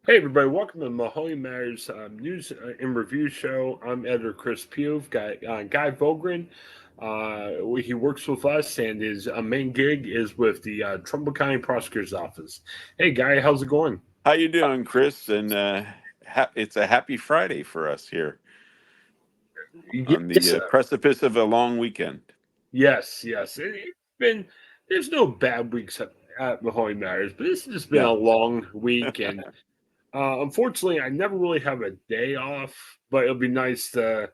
Hey, everybody, welcome to the Mahoning Matters news and review show. I'm editor Chris Pugh, Guy Vogrin. He works with us, and his main gig is with the Trumbull County Prosecutor's Office. Hey, Guy, how's it going? How you doing, Chris? And it's a happy Friday for us here on Yes, the precipice of a long weekend. yes. It's been, there's no bad weeks at Mahoning Matters, but this has just been a No, long week. And unfortunately, I never really have a day off, but it'll be nice to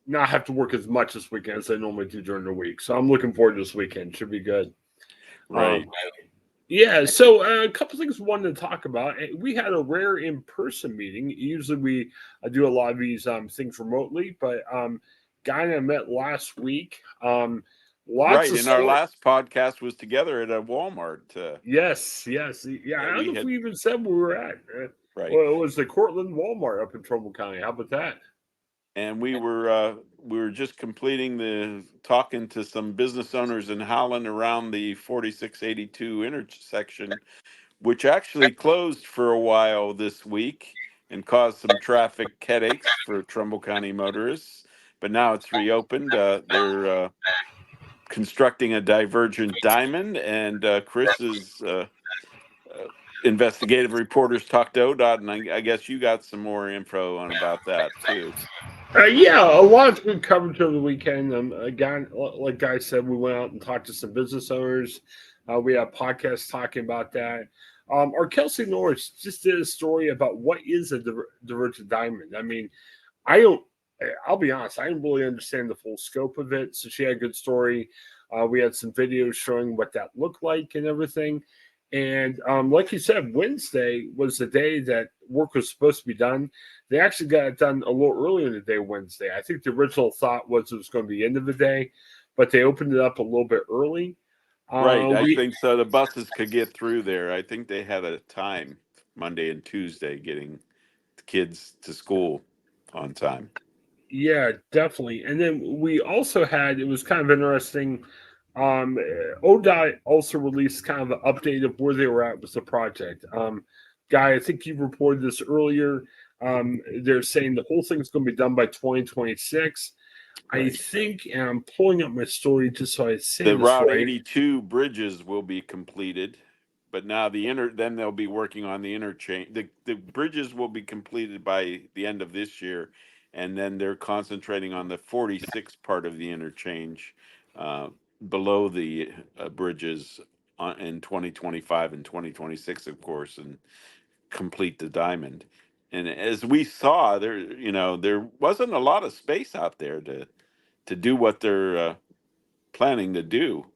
not have to work as much this weekend as I normally do during the week. So I'm looking forward to this weekend. Should be good. Um, right. yeah. So a couple things we wanted to talk about. We had a rare in-person meeting. Usually we do a lot of these things remotely, but Guy and I met last week. Lots Right. of And our story. last podcast was together at a Walmart. Yes. Yeah. I Yeah, don't we know if had, we even said where we were at. right. Well, it was the Cortland Walmart up in Trumbull County. How about that? And we were just completing the talking to some business owners in Holland around the 4682 intersection, which actually closed for a while this week and caused some traffic headaches for Trumbull County motorists. But now it's reopened. They're constructing a divergent diamond, and Chris's investigative reporters talked to ODOT, and I guess you got some more info on about that too. Yeah, a lot's been covered over the weekend. Again, like Guy said, we went out and talked to some business owners. We have podcasts talking about that. Our Kelsey Norris just did a story about what is a divergent diamond. I mean, I don't. I'll be honest. I didn't really understand the full scope of it. So she had a good story. We had some videos showing what that looked like and everything. And like you said, Wednesday was the day that work was supposed to be done. They actually got it done a little earlier in the day, Wednesday. I think the original thought was it was going to be the end of the day, but they opened it up a little bit early. Right, I We think so. The buses could get through there. I think they had a time Monday and Tuesday getting the kids to school on time. Yeah, definitely. And then we also had, it was kind of interesting. ODOT also released kind of an update of where they were at with the project. Guy, I think you reported this earlier. They're saying the whole thing is going to be done by 2026. I Right. think, and I'm pulling up my story just so I say The this Route right. 82 bridges will be completed, but now then they'll be working on the interchange. The bridges will be completed by the end of this year, and then they're concentrating on the 46 part of the interchange uh, below the bridges in 2025 and 2026, of course, and complete the diamond. And as we saw, there wasn't a lot of space out there to do what they're planning to do.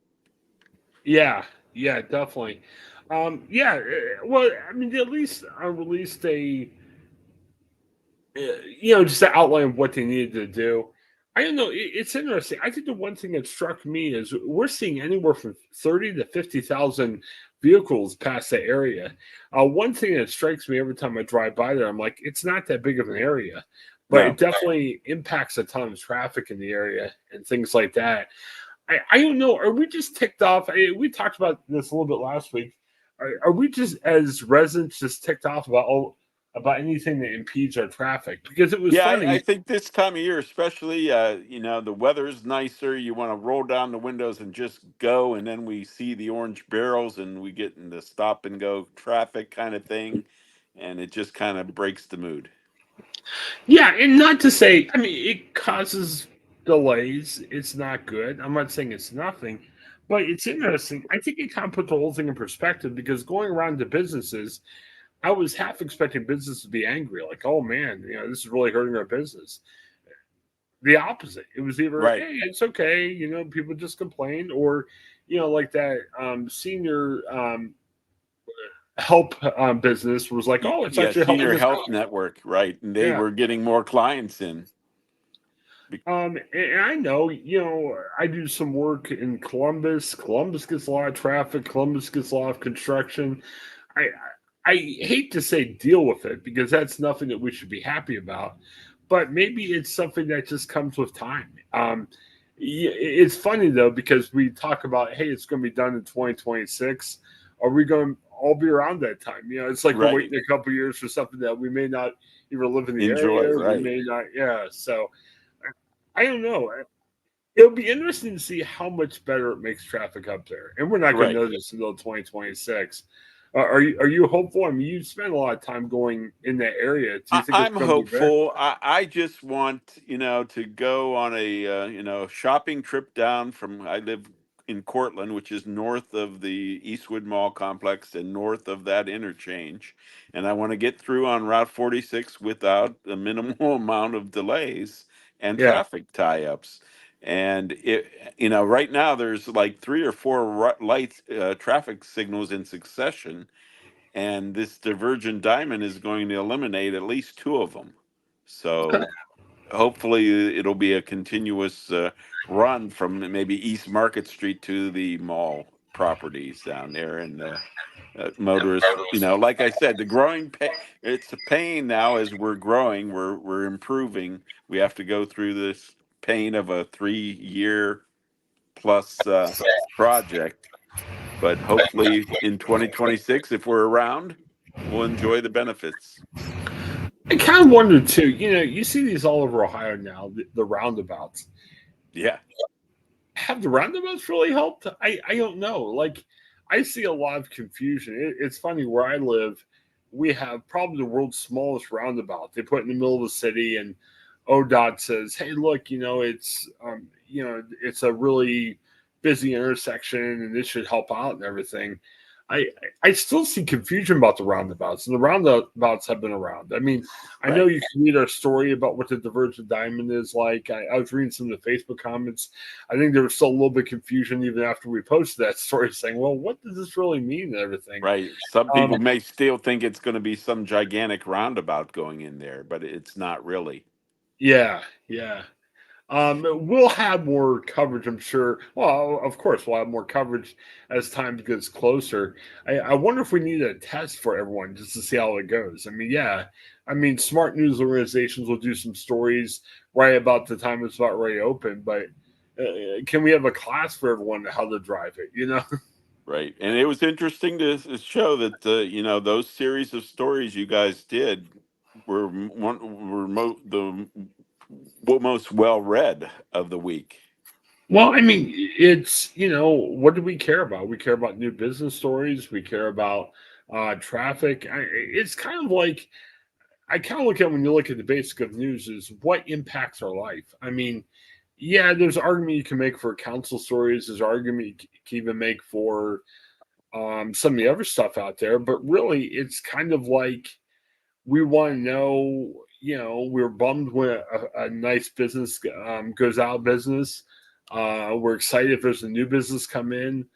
Yeah, yeah, definitely. Well, I mean, they at least released just an outline of what they needed to do. I don't know. It's interesting. I think the one thing that struck me is we're seeing anywhere from 30 to 50,000 vehicles pass the area. One thing that strikes me every time I drive by there, I'm like, it's not that big of an area, but it No. definitely impacts a ton of traffic in the area and things like that. I don't know. Are we just ticked off? We talked about this a little bit last week. Are we just as residents just ticked off about anything that impedes our traffic? Because it was Yeah, I funny. think this time of year, especially, the weather's nicer. You want to roll down the windows and just go, and then we see the orange barrels, and we get in the stop and go traffic kind of thing, and it just kind of breaks the mood. Yeah, and not to say, I mean, it causes delays. It's not good. I'm not saying it's nothing, but it's interesting. I think it kind of put the whole thing in perspective because going around to businesses, I was half expecting business to be angry, like, oh man, this is really hurting our business. The opposite. It was either, Right. hey, it's okay, people just complain, or, like that senior help business was like, oh, it's Yeah, actually helping Senior us Health out. Network, right? And they Yeah. were getting more clients in. Be- And I know, I do some work in Columbus. Columbus gets a lot of traffic. Columbus gets a lot of construction. I I hate to say deal with it because that's nothing that we should be happy about. But maybe it's something that just comes with time. It's funny though because we talk about, hey, it's going to be done in 2026. Are we going? I'll be around that time. It's like we're Right. waiting a couple years for something that we may not even live in the Enjoy. area. We Right. may not. Yeah. So I don't know. It'll be interesting to see how much better it makes traffic up there, and we're not going to Right. know this until 2026. Are you hopeful? I mean, you spend a lot of time going in that area. Do you think it's I'm going to be better? hopeful. I just want, to go on a, shopping trip down from, I live in Cortland, which is north of the Eastwood Mall complex and north of that interchange. And I want to get through on Route 46 without a minimal amount of delays and Yeah. traffic tie-ups. And right now there's like three or four lights, traffic signals in succession, and this Divergent diamond is going to eliminate at least two of them. Okay. So hopefully it'll be a continuous run from maybe East Market Street to the mall properties down there, and motorists. Like I said, the growing it's a pain now as we're growing, we're improving. We have to go through this pain of a 3-year plus project, but hopefully in 2026, if we're around, we'll enjoy the benefits. I kind of wonder too. You see these all over Ohio now. The roundabouts. Yeah. Have the roundabouts really helped? I don't know. Like, I see a lot of confusion. It's funny where I live. We have probably the world's smallest roundabout. They put it in the middle of the city, and ODOT says, "Hey, look, it's a really busy intersection, and this should help out and everything." I I still see confusion about the roundabouts, and the roundabouts have been around. I mean, I know Right. you can read our story about what the Divergent Diamond is like. I was reading some of the Facebook comments. I think there was still a little bit of confusion even after we posted that story, saying, "Well, what does this really mean?" and everything. Right. Some Um, people may still think it's going to be some gigantic roundabout going in there, but it's not really. yeah, yeah. We'll have more coverage, I'm sure. Well, of course, we'll have more coverage as time gets closer. I wonder if we need a test for everyone just to see how it goes. I mean, yeah. I mean, smart news organizations will do some stories right about the time it's about ready to open, but can we have a class for everyone how to drive it? Right. And it was interesting to show that, those series of stories you guys did the most well read of the week. Well, I mean, it's, what do we care about? We care about new business stories. We care about traffic. It's kind of like, I kind of look at when you look at the basic of news is what impacts our life. I mean, yeah, there's argument you can make for council stories. There's argument you can even make for some of the other stuff out there. But really, it's kind of like we want to know. We're bummed when a nice business goes out of business. We're excited if there's a new business come in.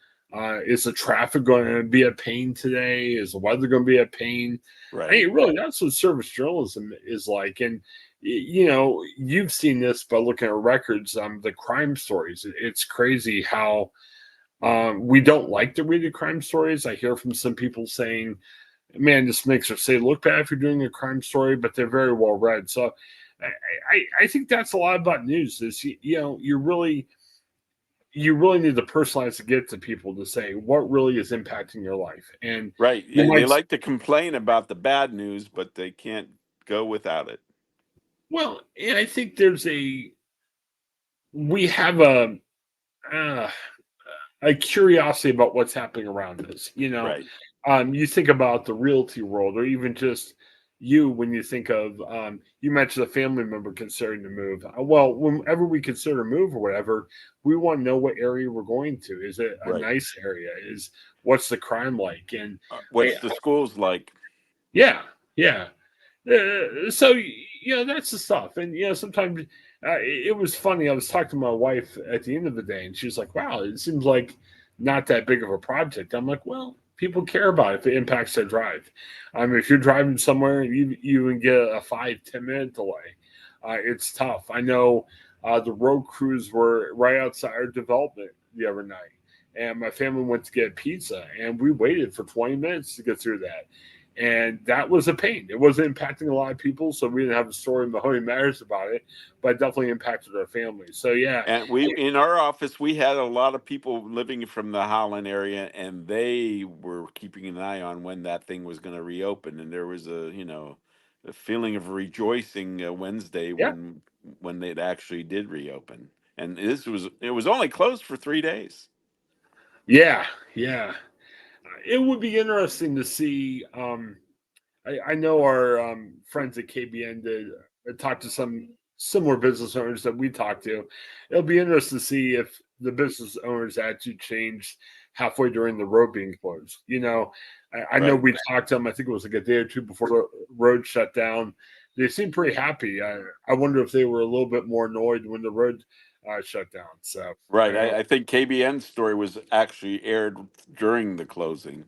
Is the traffic going to be a pain today? Is the weather going to be a pain? I Right. mean, really, that's what service journalism is like. And you've seen this by looking at records. The crime stories. It's crazy how we don't like to read the crime stories. I hear from some people saying, "Man, this makes us say look bad if you're doing a crime story," but they're very well read. So I think that's a lot about news. Is you really need to personalize to get to people to say what really is impacting your life, and Right. you They might. like to complain about the bad news, but they can't go without it. Well, and I think we have uh, a curiosity about what's happening around us. Right. You think about the realty world, or even just you when you think of you mentioned a family member considering to move. Well, whenever we consider a move or whatever, we want to know what area we're going to. Is it a Right. nice area? Is what's the crime like? And What's the schools like? yeah, yeah. So that's the stuff, and sometimes it was funny. I was talking to my wife at the end of the day, and she was like, "Wow, it seems like not that big of a project." I'm like, "Well, people care about it if it impacts their drive. If you're driving somewhere, you can get a 5-10 minute delay. It's tough. I know the road crews were right outside our development the other night, and my family went to get pizza, and we waited for 20 minutes to get through that." and that was a pain. It wasn't impacting a lot of people, so we didn't have a story in Mahoning Matters about it, but it definitely impacted our family. So yeah, And we in our office we had a lot of people living from the Holland area, and they were keeping an eye on when that thing was going to reopen. And there was a feeling of rejoicing Wednesday yeah, when it actually did reopen. And it was only closed for 3 days. yeah, yeah. It would be interesting to see. I know our friends at KBN did talk to some similar business owners that we talked to. It'll be interesting to see if the business owners' attitude changed halfway during the road being closed. I know Right. we talked to them. I think it was like a day or two before the road shut down. They seemed pretty happy. I wonder if they were a little bit more annoyed when the road shut down. So Right. I I think KBN's story was actually aired during the closing,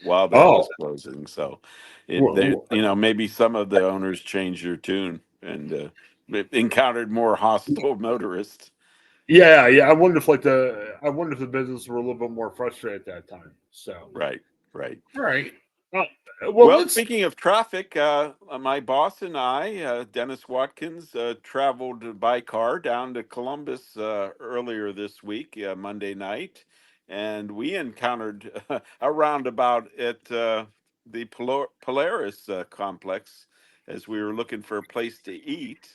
while that oh, was closing. So w- maybe some of the owners changed their tune and encountered more hostile motorists. yeah, yeah. I wonder if the business were a little bit more frustrated at that time. So Right. Right. all right. Uh, well, Well, let's. speaking of traffic, my boss and I, Dennis Watkins, traveled by car down to Columbus earlier this week, Monday night, and we encountered a roundabout at the Polaris complex as we were looking for a place to eat.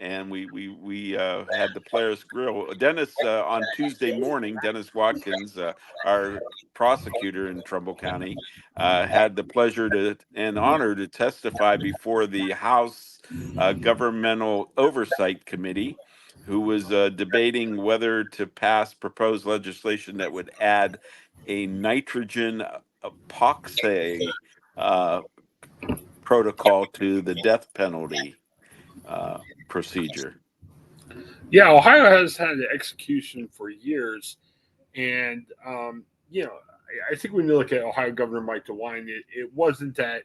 And we had the Polaris Grill. Dennis on Tuesday morning, Dennis Watkins, our prosecutor in Trumbull County, had the pleasure and honor to testify before the House Governmental Oversight Committee, who was debating whether to pass proposed legislation that would add a nitrogen epoxy uh, protocol to the death penalty procedure. Yeah, Ohio has had an execution for years, and I think when you look at Ohio Governor Mike DeWine, it wasn't that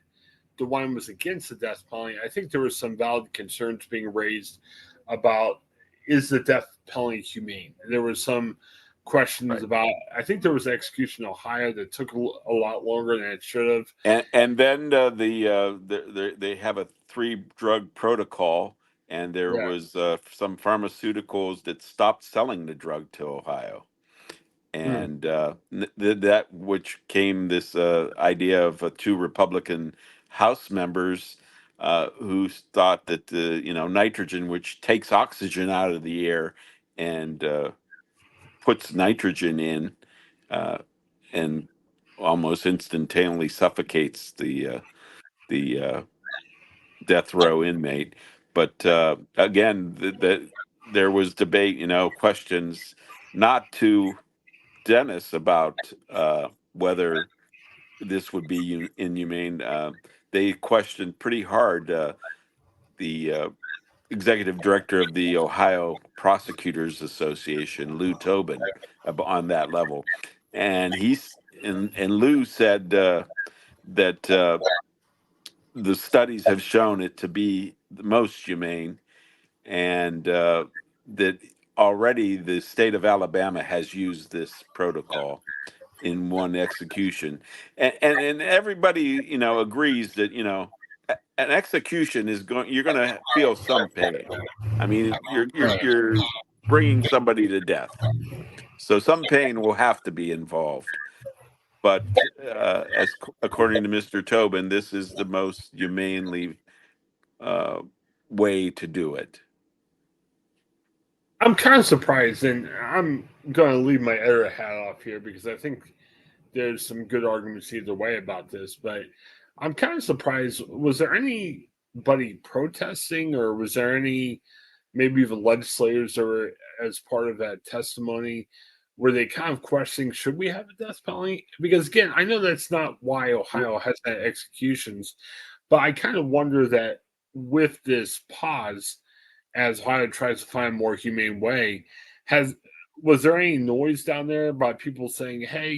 DeWine was against the death penalty. I think there was some valid concerns being raised about is the death penalty humane. There was some questions Right. about. I think there was an execution in Ohio that took a lot longer than it should have. And then they have a 3 drug protocol, and there Yeah. was some pharmaceuticals that stopped selling the drug to Ohio, Hmm. and that which came this idea of 2 Republican House members who thought that the nitrogen, which takes oxygen out of the air and puts nitrogen in, uh, and almost instantaneously suffocates the death row inmate. But again, there was debate, questions not to Dennis about whether this would be inhumane. They questioned pretty hard the executive director of the Ohio Prosecutors Association, Lou Tobin, on that level, and Lou said that the studies have shown it to be the most humane, and that already the state of Alabama has used this protocol in one execution, and everybody agrees that an execution is going you're going to feel some pain. I mean, you're bringing somebody to death, so some pain will have to be involved. But according to Mr. Tobin, this is the most humanely uh, way to do it. I'm kind of surprised, and I'm going to leave my editor hat off here because I think there's some good arguments either way about this. But I'm kind of surprised. Was there anybody protesting, or was there any maybe even legislators that were as part of that testimony? Were they kind of questioning should we have a death penalty? Because again, I know that's not why Ohio has had executions, but I kind of wonder that with this pause as Ohio tries to find a more humane way. Has was there any noise down there about people saying, "Hey,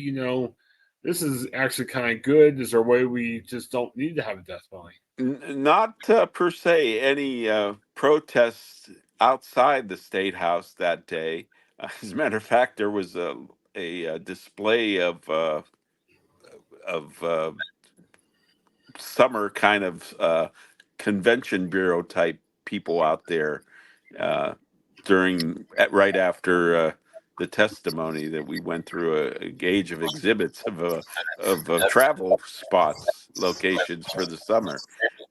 this is actually kind of good. Is there a way we just don't need to have a death penalty?" Not per se any protests outside the state house that day. As a matter of fact, there was a display of summer kind of convention bureau type people out there uh, right after the testimony that we went through a gauge of exhibits of travel spots locations for the summer.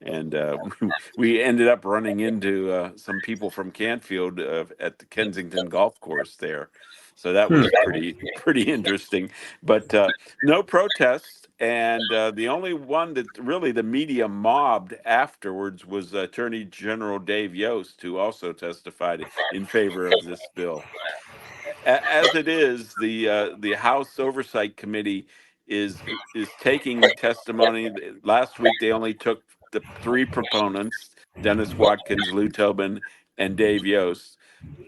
And we ended up running into some people from Canfield at the Kensington Golf Course there, so that Hmm. was pretty interesting. But no protests, and the only one that really the media mobbed afterwards was Attorney General Dave Yost, who also testified in favor of this bill. As it is, the House Oversight Committee is taking testimony. Last week they only took the three proponents: Dennis Watkins, Lou Tobin, and Dave Yost.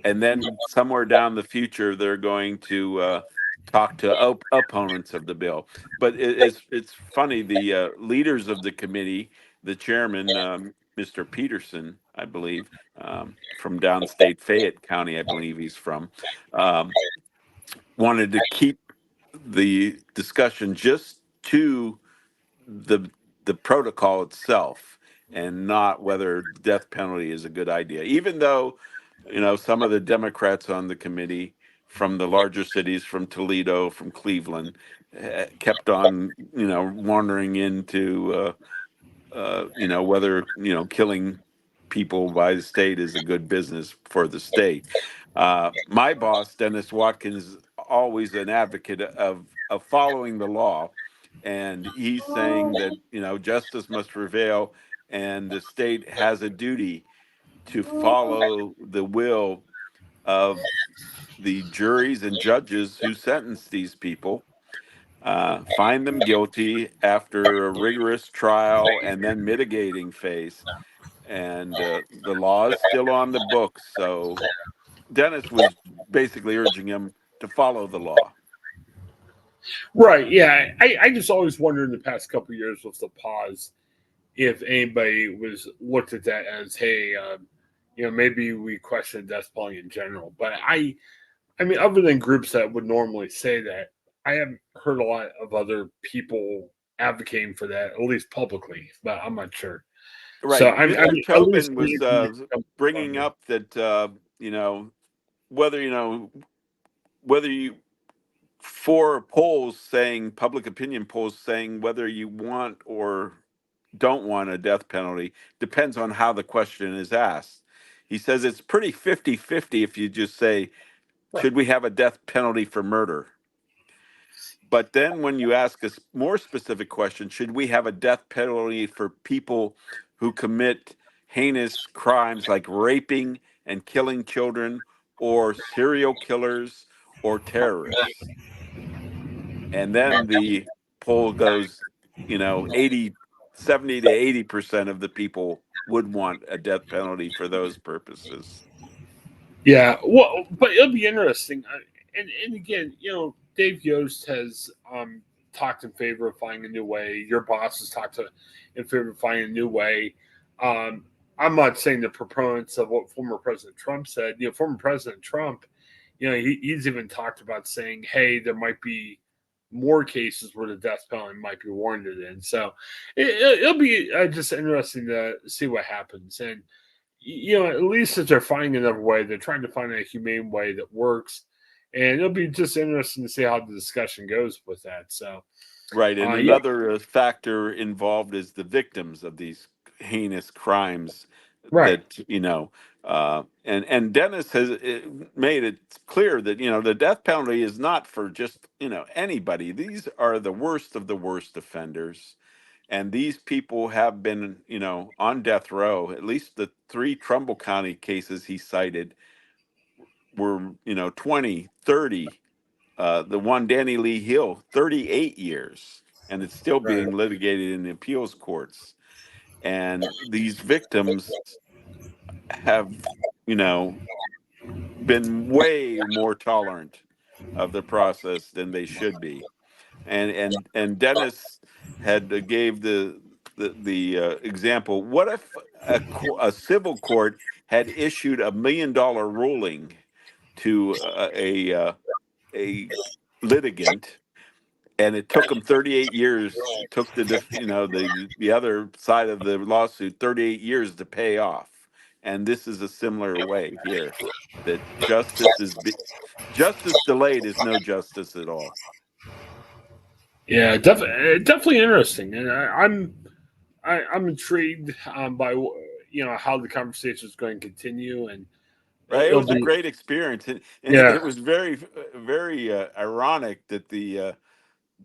And then somewhere down the future, they're going to talk to opponents of the bill. But it's funny. The leaders of the committee, the chairman, Mr. Peterson, I believe, from downstate Fayette County, I believe he's from, um, wanted to keep the discussion just to the the protocol itself and not whether death penalty is a good idea. Even though, some of the Democrats on the committee from the larger cities, from Toledo, from Cleveland, kept on, wandering into, whether, killing people by the state is a good business for the state. My boss, Dennis Watkins, always an advocate of following the law, and he's saying that justice must prevail, and the state has a duty to follow the will of the juries and judges who sentence these people, find them guilty after a rigorous trial and then mitigating phase. And the law is still on the books. So Dennis was basically urging him to follow the law. Right. Yeah. I just always wondered in the past couple of years with the pause if anybody was looked at that as, hey, maybe we question death penalty in general. But I mean, other than groups that would normally say that, I haven't heard a lot of other people advocating for that, at least publicly. But I'm not sure. So Right. I Mr. mean, at least Tobin was bringing up that, you know, whether, whether you, for polls saying, public opinion polls saying whether you want or don't want a death penalty depends on how the question is asked. He says it's pretty 50-50 if you just say, Right. should we have a death penalty for murder? But then when you ask a more specific question, should we have a death penalty for people who commit heinous crimes like raping and killing children, or serial killers or terrorists? And then the poll goes, 70 to 80% of the people would want a death penalty for those purposes. Yeah, well, but it'll be interesting. And again, Dave Yost has talked in favor of finding a new way. Your boss has talked in favor of finding a new way. Um, I'm not saying the proponents of what former President Trump said. Former President Trump, he's even talked about saying, hey, there might be more cases where the death penalty might be warranted in. So it'll be just interesting to see what happens. And at least if they're finding another way, they're trying to find a humane way that works. And it'll be just interesting to see how the discussion goes with that. So, Right. And yeah, another factor involved is the victims of these heinous crimes right, that, and Dennis has made it clear that, the death penalty is not for just, anybody. These are the worst of the worst offenders. And these people have been, on death row. At least the three Trumbull County cases he cited were, 20, 30. The one, Danny Lee Hill, 38 years, and it's still right. being litigated in the appeals courts. And these victims have, you know, been way more tolerant of the process than they should be. And Dennis had gave the example. What if a civil court had issued $1 million ruling to a litigant, and it took them 38 years. It took the other side of the lawsuit 38 years to pay off. And this is a similar way here, that justice delayed is no justice at all. Yeah, definitely interesting, and I'm intrigued by how the conversation is going to continue, and Right, it it'll was a be great experience, and yeah it was very, very ironic that the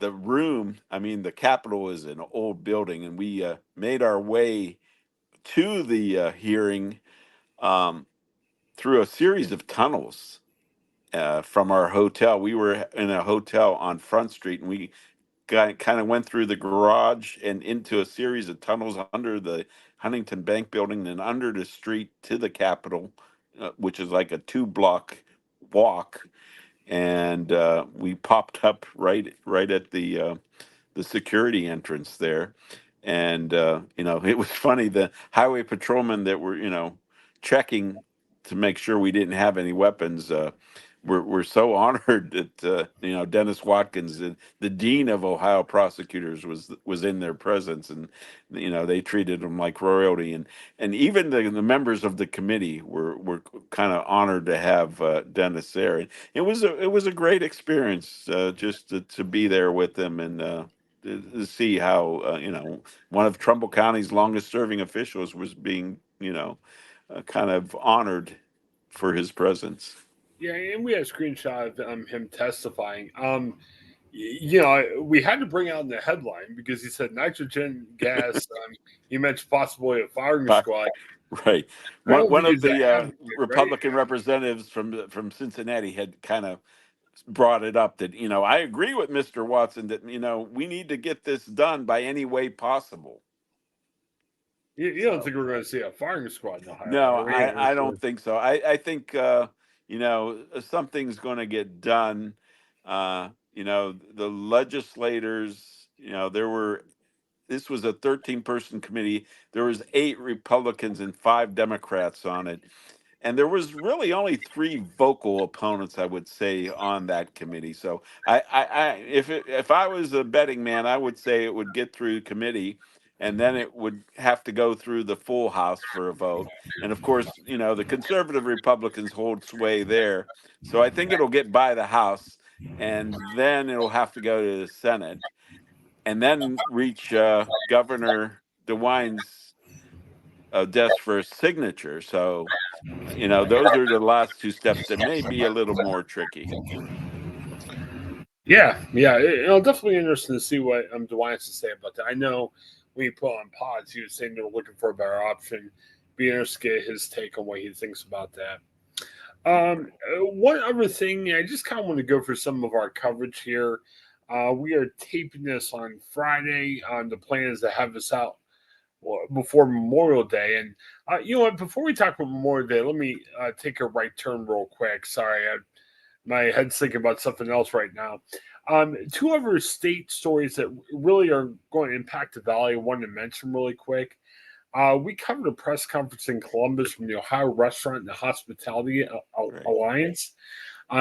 room. I mean, the Capitol is an old building, and we made our way to the hearing um, through a series of tunnels from our hotel. We were in a hotel on Front Street, and we kind of went through the garage and into a series of tunnels under the Huntington Bank building and under the street to the Capitol, which is like a 2 block walk. And we popped up right at the security entrance there. And it was funny, the highway patrolmen that were checking to make sure we didn't have any weapons. We're so honored that Dennis Watkins, the dean of Ohio prosecutors, was in their presence, and they treated him like royalty, and even the members of the committee were kind of honored to have Dennis there. And it was a great experience, just to be there with them, and to see how one of Trumbull County's longest serving officials was being kind of honored for his presence. yeah, and we had a screenshot of him testifying. We had to bring out in the headline because he said nitrogen gas. He mentioned possibly a firing squad. Right. I don't One think of he's the advocate, right? Republican representatives from Cincinnati had kind of brought it up that I agree with Mr. Watson that we need to get this done by any way possible. You don't So think we're going to see a firing squad in Ohio, no, are we? I don't think so. I think something's going to get done. The legislators, there were this was a 13-person committee. There was 8 Republicans and 5 Democrats on it. And there was really only 3 vocal opponents, I would say, on that committee. So if I was a betting man, I would say it would get through committee, and then it would have to go through the full House for a vote. And of course, the conservative Republicans hold sway there. So I think it'll get by the House, and then it'll have to go to the Senate, and then reach Governor DeWine's desk for a signature. So those are the last 2 steps that may be a little more tricky. Yeah. It'll definitely be interesting to see what DeWine has to say about that. I know when he put on pods, he was saying they were looking for a better option. Be interested to get his take on what he thinks about that. One other thing, I just kind of want to go for some of our coverage here. We are taping this on Friday. The plan is to have this out before Memorial Day. And you know what? Before we talk about Memorial Day, let me take a right turn real quick. Sorry, my head's thinking about something else right now. 2 other state stories that really are going to impact the Valley. I wanted to mention really quick. We covered a press conference in Columbus from the Ohio Restaurant and Hospitality Right. Alliance.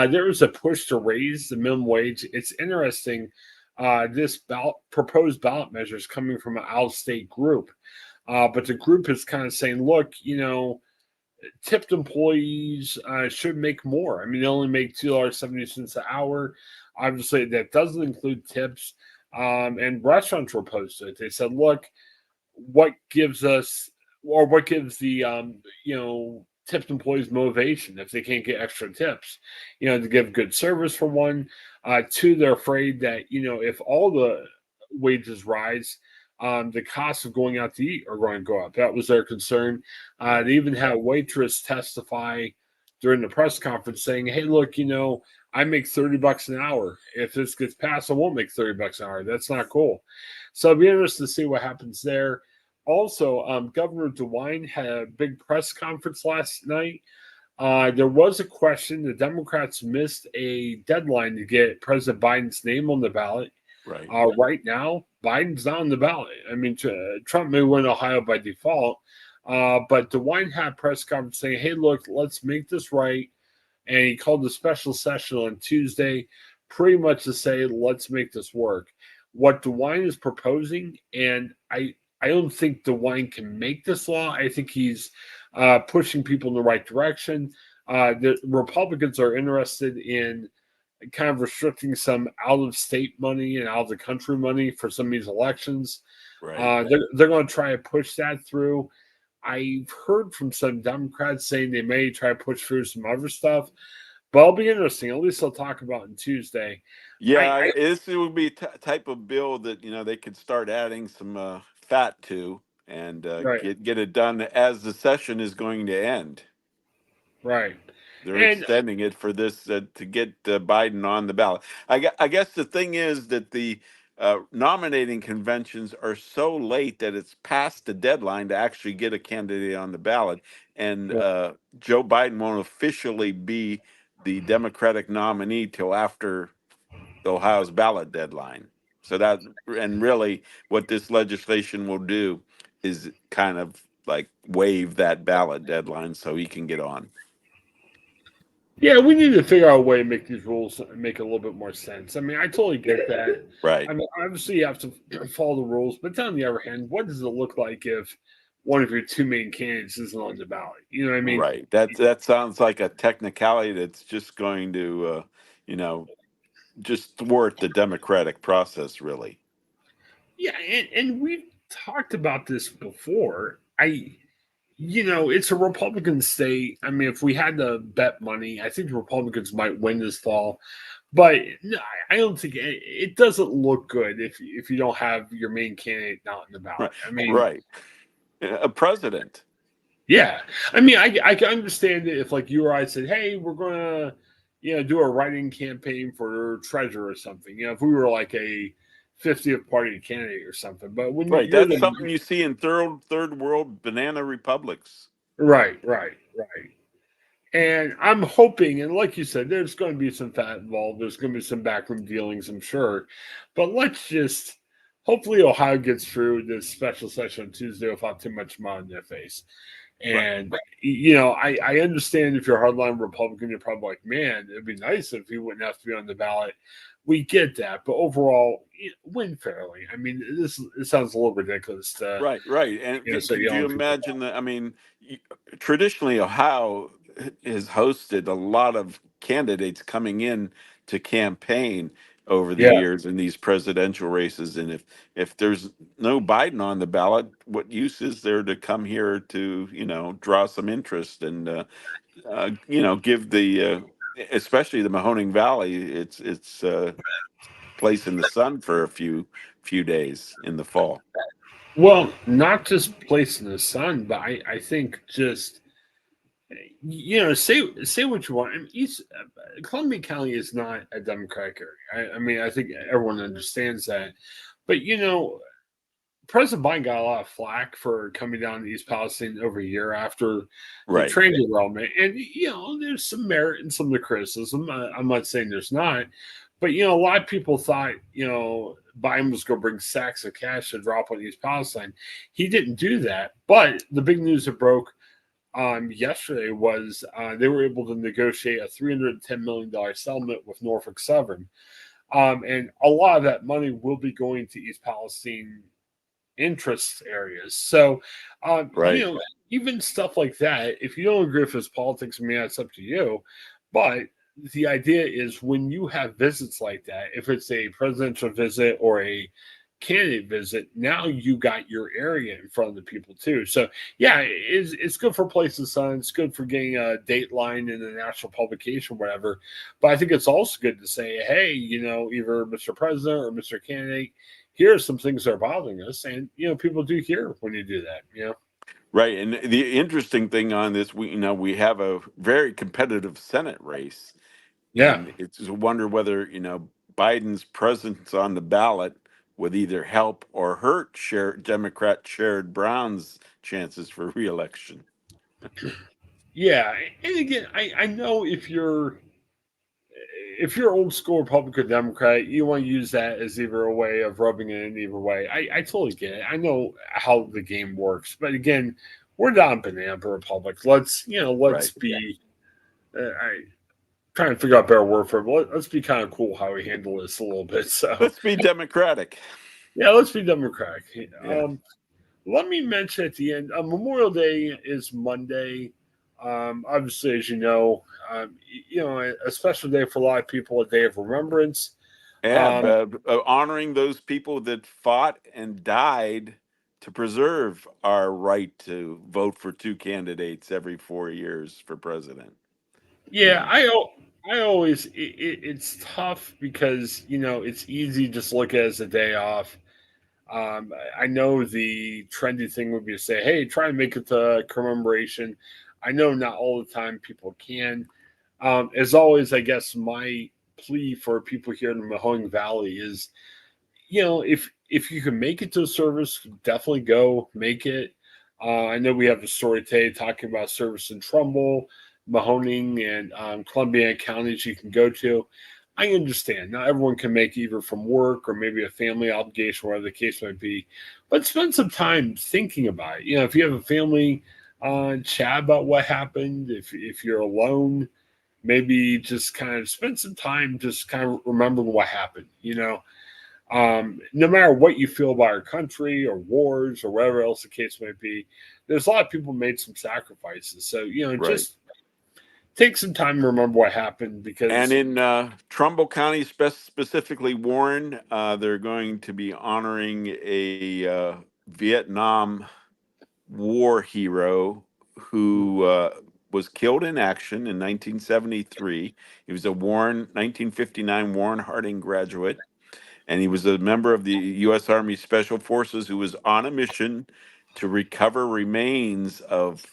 There was a push to raise the minimum wage. It's interesting. This proposed ballot measure is coming from an out-of-state group, but the group is kind of saying, "Look, tipped employees should make more. I mean, they only make $2.70 an hour. Obviously, that doesn't include tips." And restaurants were opposed to it. They said, "Look, what gives us, or what gives the tipped employees motivation if they can't get extra tips, to give good service for one. 2, they're afraid that if all the wages rise, the costs of going out to eat are going to go up. That was their concern. They even had a waitress testify during the press conference saying, "Hey, look, I make $30 an hour. If this gets passed, I won't make $30 an hour. That's not cool." So it'll be interesting to see what happens there. Also, Governor DeWine had a big press conference last night. There was a question. The Democrats missed a deadline to get President Biden's name on the ballot. Right. Right now, Biden's not on the ballot. I mean, Trump may win Ohio by default, but DeWine had a press conference saying, "Hey, look, let's make this right." And he called a special session on Tuesday. pretty much to say, let's make this work. What DeWine is proposing, and I don't think DeWine can make this law. I think he's pushing people in the right direction. The Republicans are interested in kind of restricting some out of state money and out of the country money for some of these elections. Right. They're going to try to push that through. I've heard from some Democrats saying they may try to push through some other stuff, but it'll be interesting. At least they'll talk about it on Tuesday. Yeah, this would be a type of bill that they could start adding some fat to and Right, get it done as the session is going to end. right. They're And extending it for this to get Biden on the ballot. I guess the thing is that the nominating conventions are so late that it's past the deadline to actually get a candidate on the ballot, and Joe Biden won't officially be the Democratic nominee till after Ohio's ballot deadline. So that, and really what this legislation will do is kind of like waive that ballot deadline so he can get on. yeah, we need to figure out a way to make these rules make a little bit more sense. I mean, I totally get that. Right. I mean, obviously you have to follow the rules, but on the other hand, what does it look like if one of your two main candidates isn't on the ballot? You know what I mean? Right. That sounds like a technicality that's just going to you know, just thwart the democratic process really. Yeah, and we've talked about this before. It's a Republican state. I mean, if we had to bet money, I think the Republicans might win this fall. But no, I don't think it doesn't look good if you don't have your main candidate not in the Right. ballot. I mean, Right. A president. yeah. I mean, I can understand it if like you or I said, hey, we're gonna do a writing campaign for treasurer or something. If we were like a 50th party candidate or something. But when Right. you're That's the something you see in third world banana republics. right. And I'm hoping, and like you said, there's going to be some fat involved. There's going to be some backroom dealings, I'm sure. But let's just hopefully Ohio gets through this special session on Tuesday without too much mud in their face. Right. And I understand if you're a hardline Republican, you're probably like, man, it'd be nice if he wouldn't have to be on the ballot. We get that, but overall, win fairly. I mean, it sounds a little ridiculous to Right. And so could you young people. imagine that? I mean, traditionally, Ohio has hosted a lot of candidates coming in to campaign over the Yeah, years in these presidential races. And if there's no Biden on the ballot, what use is there to come here to draw some interest and give the especially the Mahoning Valley its place in the sun for a few days in the fall. well, not just place in the sun, but I think just say what you want. I mean, Columbia County is not a Democratic area. I mean, I think everyone understands that. But President Biden got a lot of flack for coming down to East Palestine over a year after the Right. train derailment, and there's some merit in some of the criticism. I'm not saying there's not, but a lot of people thought Biden was going to bring sacks of cash to drop on East Palestine. He didn't do that, but the big news that broke yesterday was they were able to negotiate a $310 million settlement with Norfolk Southern. And a lot of that money will be going to East Palestine interest areas. So, Right. even stuff like that, if you don't agree with his politics, I mean, that's up to you. But the idea is when you have visits like that, if it's a presidential visit or a candidate visit, now you got your area in front of the people too. So yeah, it's good for Places Sun. It's good for getting a dateline in a national publication, whatever. But I think it's also good to say, hey, either Mr. President or Mr. Candidate, here are some things that are bothering us, and people do hear when you do that. Right. And the interesting thing on this, we have a very competitive Senate race, Yeah. and it's a wonder whether Biden's presence on the ballot would either help or hurt Democrat Sherrod Brown's chances for reelection. Yeah, and again, I know if you're old school Republican Democrat, you want to use that as either a way of rubbing it in either way. I totally get it. I know how the game works, but again, we're not a banana republic. Let's Right. be. I trying to figure out a better word for it. But let's be kind of cool how we handle this a little bit. So Let's be democratic. yeah, let's be democratic. Yeah. Let me mention at the end, Memorial Day is Monday. Obviously, as a special day for a lot of people, a day of remembrance. Yeah, Um, honoring those people that fought and died to preserve our right to vote for two candidates every 4 years for president. yeah, Yeah. I always it's tough because it's easy to just look at it as a day off. I know the trendy thing would be to say, "Hey, try and make it to commemoration." I know not all the time people can. As always, I guess my plea for people here in the Mahoning Valley is, if you can make it to a service, definitely go make it. I know we have a story today talking about service in Trumbull, Mahoning, and Columbia counties you can go to. I understand not everyone can make it either from work or maybe a family obligation, whatever the case might be, but spend some time thinking about it. If you have a family, chat about what happened. If you're alone, maybe just kind of spend some time just kind of remembering what happened. No matter what you feel about our country or wars or whatever else the case might be, there's a lot of people made some sacrifices. So, Right. just take some time to remember what happened And because, in Trumbull County, specifically Warren, they're going to be honoring a Vietnam War hero who was killed in action in 1973. He was a 1959 Warren Harding graduate, and he was a member of the U.S. Army Special Forces who was on a mission to recover remains of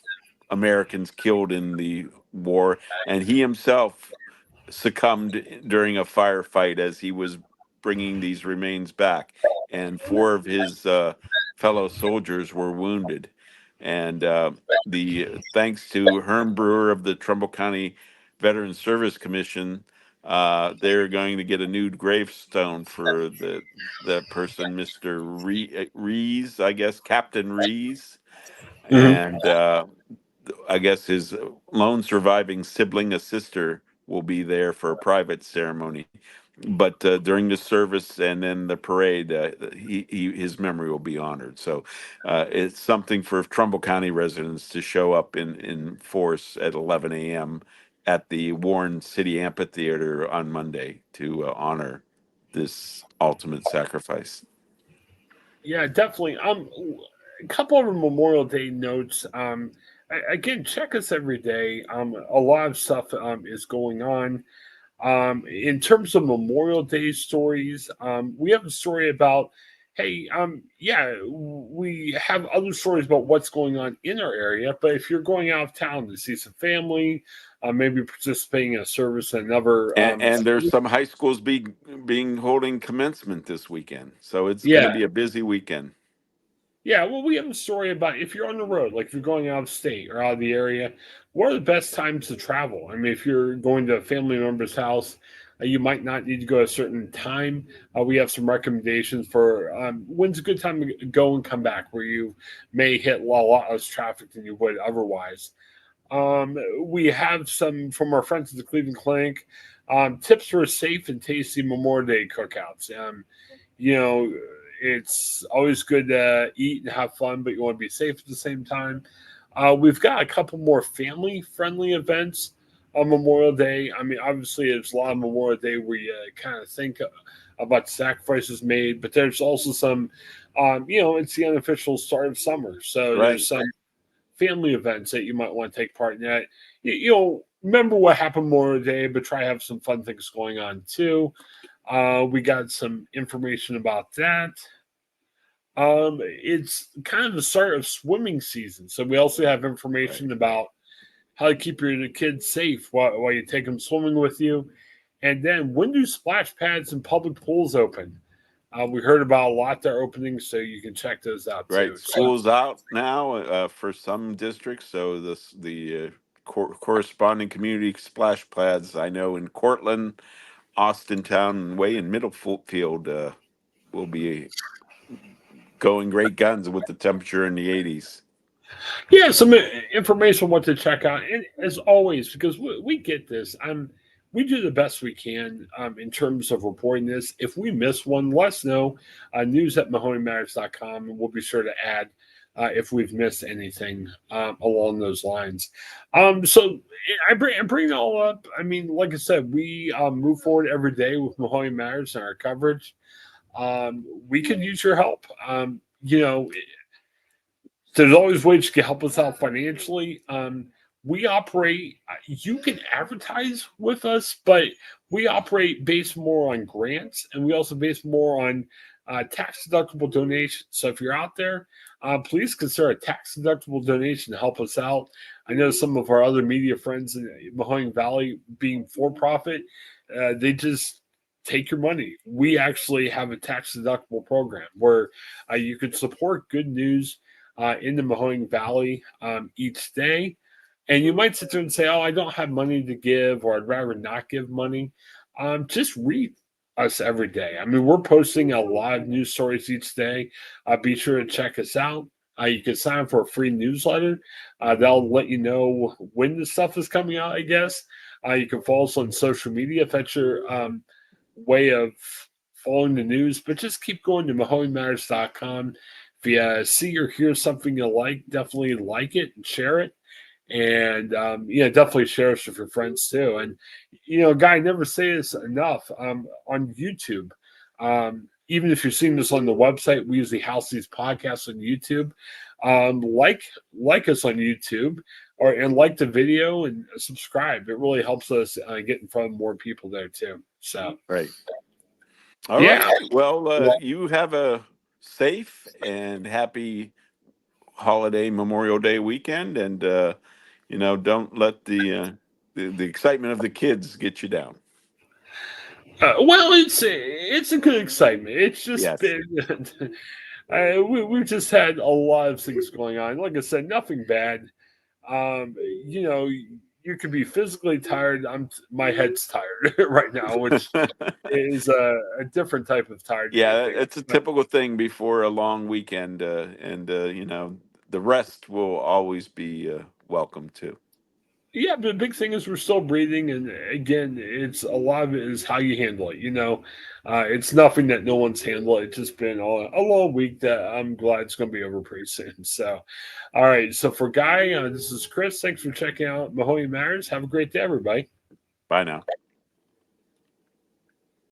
Americans killed in the war, and he himself succumbed during a firefight as he was bringing these remains back, and four of his fellow soldiers were wounded. And the thanks to Herm Brewer of the Trumbull County Veteran Service Commission, they're going to get a new gravestone for the person, Mr. Rees, I guess, Captain Rees, Mhm. and I guess his lone surviving sibling, a sister, will be there for a private ceremony. But during the service and then the parade, his memory will be honored. So it's something for Trumbull County residents to show up in force at 11 a.m. at the Warren City Amphitheater on Monday to honor this ultimate sacrifice. yeah, definitely. A couple of Memorial Day notes. Again, check us every day. A lot of stuff is going on. In terms of Memorial Day stories, we have a story about, hey, yeah, we have other stories about what's going on in our area. But if you're going out of town to see some family, maybe participating in a service in another, And there's some high schools being holding commencement this weekend, so it's going to yeah, be a busy weekend. yeah, well, we have a story about if you're on the road, like if you're going out of state or out of the area, what are the best times to travel? I mean, if you're going to a family member's house, you might not need to go at a certain time. We have some recommendations for when's a good time to go and come back, where you may hit a lot less traffic than you would otherwise. We have some from our friends at the Cleveland Clinic, tips for safe and tasty Memorial Day cookouts. You know, it's always good to eat and have fun, but you want to be safe at the same time. We've got a couple more family friendly events on Memorial Day. I mean, obviously, there's a lot of Memorial Day where you kind of think about sacrifices made, but there's also some, it's the unofficial start of summer. So Right. there's some family events that you might want to take part in that. Remember what happened Memorial Day, but try to have some fun things going on too. We got some information about that. It's kind of the start of swimming season, so we also have Right. information about how to keep your kids safe while you take them swimming with you. And then when do splash pads and public pools open? We heard about a lot that are opening, so you can check those out Right. too. So School's out now for some districts, so the corresponding community splash pads I know in Cortland, Austintown, and way in Middlefield will be going great guns with the temperature in the 80s. yeah, some information on what to check out. And as always, because we get this, we do the best we can in terms of reporting this. If we miss one, let us know. News at MahoningMatters.com, and we'll be sure to add if we've missed anything along those lines. So I bring it all up. I mean, like I said, we move forward every day with Mahoning Matters and our coverage. We could use your help. There's always ways to help us out financially. We operate, you can advertise with us, but we operate based more on grants, and we also base more on tax deductible donations. So if you're out there, please consider a tax deductible donation to help us out. I know some of our other media friends in Mahoning Valley, being for profit, they just take your money. We actually have a tax deductible program where you can support good news in the Mahoning Valley each day. And you might sit there and say, "Oh, I don't have money to give, or I'd rather not give money." Just read us every day. I mean, we're posting a lot of news stories each day. Be sure to check us out. You can sign up for a free newsletter. That'll let you know when the stuff is coming out, I guess. You can follow us on social media if that's your way of following the news. But just keep going to MahoningMatters.com. If you see or hear something you like, definitely like it and share it. And definitely share us with your friends too. And Guy, I never say this enough. On YouTube, even if you're seeing this on the website, we usually house these podcasts on YouTube. Like us on YouTube, and like the video and subscribe. It really helps us get in front of more people there too. So Right. All right. yeah. Well, you have a safe and happy holiday Memorial Day weekend, and don't let the excitement of the kids get you down. Well, it's a good excitement. It's just Yes. been we've just had a lot of things going on. Like I said, nothing bad. You know, you could be physically tired. My head's tired right now, which is a different type of tiredness, I Yeah, think. it's a typical thing before a long weekend, and the rest will always be welcome too. Yeah, but the big thing is we're still breathing, and again, it's a lot of it is how you handle it. It's nothing that no one's handled. It's just been a long week that I'm glad it's going to be over pretty soon. So, all right. So for Guy, this is Chris. Thanks for checking out Mahoning Matters. Have a great day, everybody. Bye now.